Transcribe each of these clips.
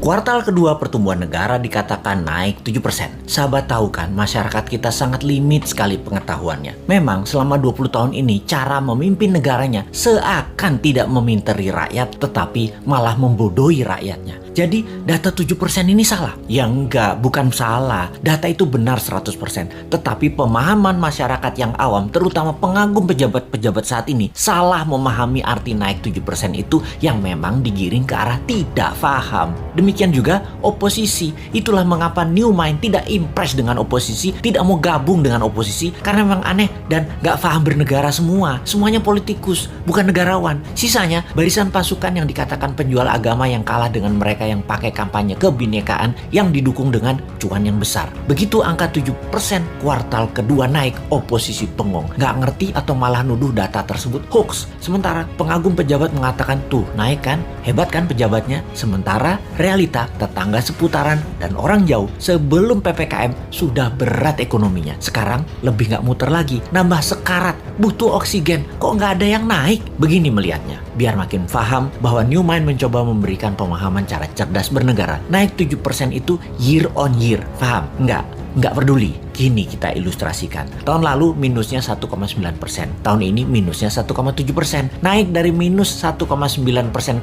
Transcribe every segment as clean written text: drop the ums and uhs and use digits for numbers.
Kuartal kedua pertumbuhan negara dikatakan naik 7%. Sahabat tahu kan, masyarakat kita sangat limit sekali pengetahuannya. Memang selama 20 tahun ini cara memimpin negaranya seakan tidak meminteri rakyat tetapi malah membodohi rakyatnya. Jadi data 7% ini salah? Ya enggak, bukan salah. Data itu benar 100%. Tetapi pemahaman masyarakat yang awam, terutama pengagum pejabat-pejabat saat ini, salah memahami arti naik 7% itu yang memang digiring ke arah tidak paham. Demikian juga oposisi. Itulah mengapa New Mind tidak impress dengan oposisi, tidak mau gabung dengan oposisi, karena memang aneh dan gak paham bernegara semua. Semuanya politikus, bukan negarawan. Sisanya barisan pasukan yang dikatakan penjual agama yang kalah dengan mereka yang pakai kampanye kebinekaan yang didukung dengan cuan yang besar. Begitu angka 7% kuartal kedua naik, oposisi bengong. Gak ngerti atau malah nuduh data tersebut hoax. Sementara pengagum pejabat mengatakan tuh naik kan, hebat kan pejabatnya. Sementara realita tetangga seputaran dan orang jauh sebelum PPKM sudah berat ekonominya. Sekarang lebih gak muter lagi, nambah sekarat, butuh oksigen. Kok gak ada yang naik? Begini melihatnya. Biar makin paham bahwa New Mind mencoba memberikan pemahaman cara cerdas bernegara. Naik 7% itu year on year. Paham? Nggak peduli. Kini kita ilustrasikan. Tahun lalu minusnya 1,9%. Tahun ini minusnya 1,7%. Naik dari minus 1,9%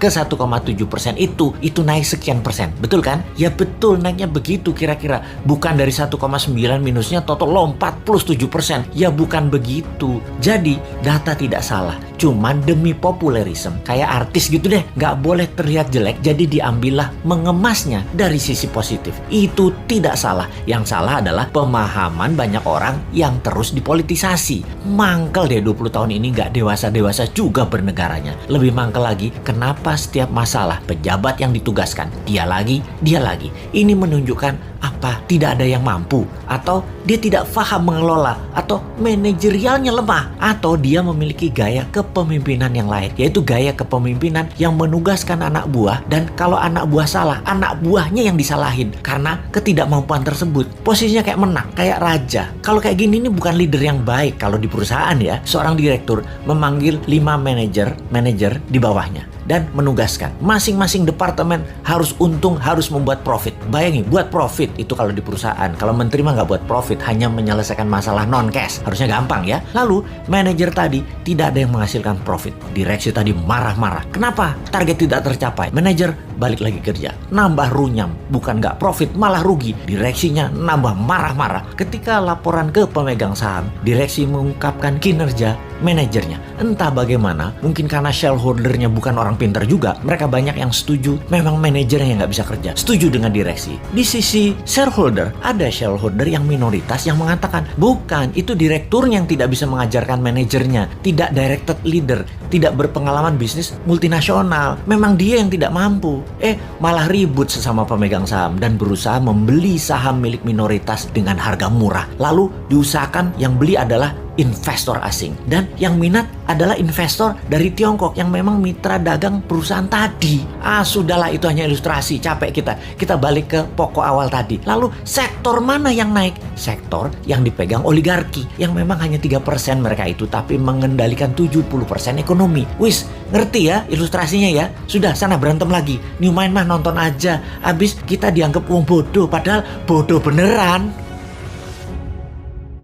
ke 1,7% itu naik sekian persen. Betul kan? Ya betul, naiknya begitu kira-kira. Bukan dari 1,9 minusnya total lompat plus 7%. Ya bukan begitu. Jadi data tidak salah. Cuman demi populerisme. Kayak artis gitu deh. Nggak boleh terlihat jelek. Jadi diambillah mengemasnya dari sisi positif. Itu tidak salah. Yang salah adalah pemahaman banyak orang yang terus dipolitisasi. Mangkel deh 20 tahun ini gak dewasa-dewasa juga bernegaranya. Lebih mangkel lagi, kenapa setiap masalah pejabat yang ditugaskan dia lagi. Ini menunjukkan apa? Tidak ada yang mampu, atau dia tidak paham mengelola, atau manajerialnya lemah, atau dia memiliki gaya kepemimpinan yang lain, yaitu gaya kepemimpinan yang menugaskan anak buah, dan kalau anak buah salah, anak buahnya yang disalahin karena ketidakmampuan tersebut. Posisinya kayak menang, kayak raja. Kalau kayak gini ini bukan leader yang baik. Kalau di perusahaan ya, seorang direktur memanggil 5 manajer di bawahnya dan menugaskan masing-masing departemen harus untung, harus membuat profit. Bayangin, buat profit itu kalau di perusahaan. Kalau menteri mah nggak buat profit, hanya menyelesaikan masalah non-cash. Harusnya gampang ya. Lalu manajer tadi tidak ada yang menghasilkan profit. Direksi tadi marah-marah. Kenapa? Target tidak tercapai. Manajer balik lagi kerja, nambah runyam. Bukan nggak profit, malah rugi. Direksinya nambah marah-marah. Ketika laporan ke pemegang saham, direksi mengungkapkan kinerja manajernya. Entah bagaimana, mungkin karena shareholdernya bukan orang pintar juga, mereka banyak yang setuju memang manajernya yang nggak bisa kerja, setuju dengan direksi. Di sisi shareholder, ada shareholder yang minoritas yang mengatakan bukan, itu direkturnya yang tidak bisa mengajarkan manajernya, tidak directed leader, tidak berpengalaman bisnis multinasional, memang dia yang tidak mampu. Malah ribut sesama pemegang saham dan berusaha membeli saham milik minoritas dengan harga murah. Lalu diusahakan yang beli adalah investor asing, dan yang minat adalah investor dari Tiongkok yang memang mitra dagang perusahaan tadi. Sudahlah, itu hanya ilustrasi, capek kita balik ke pokok awal tadi. Lalu sektor mana yang naik? Sektor yang dipegang oligarki, yang memang hanya 3% mereka itu, tapi mengendalikan 70% ekonomi. Wis, ngerti ya ilustrasinya ya? Sudah, sana berantem lagi. New Mind mah nonton aja, abis kita dianggap bodoh, padahal bodoh beneran.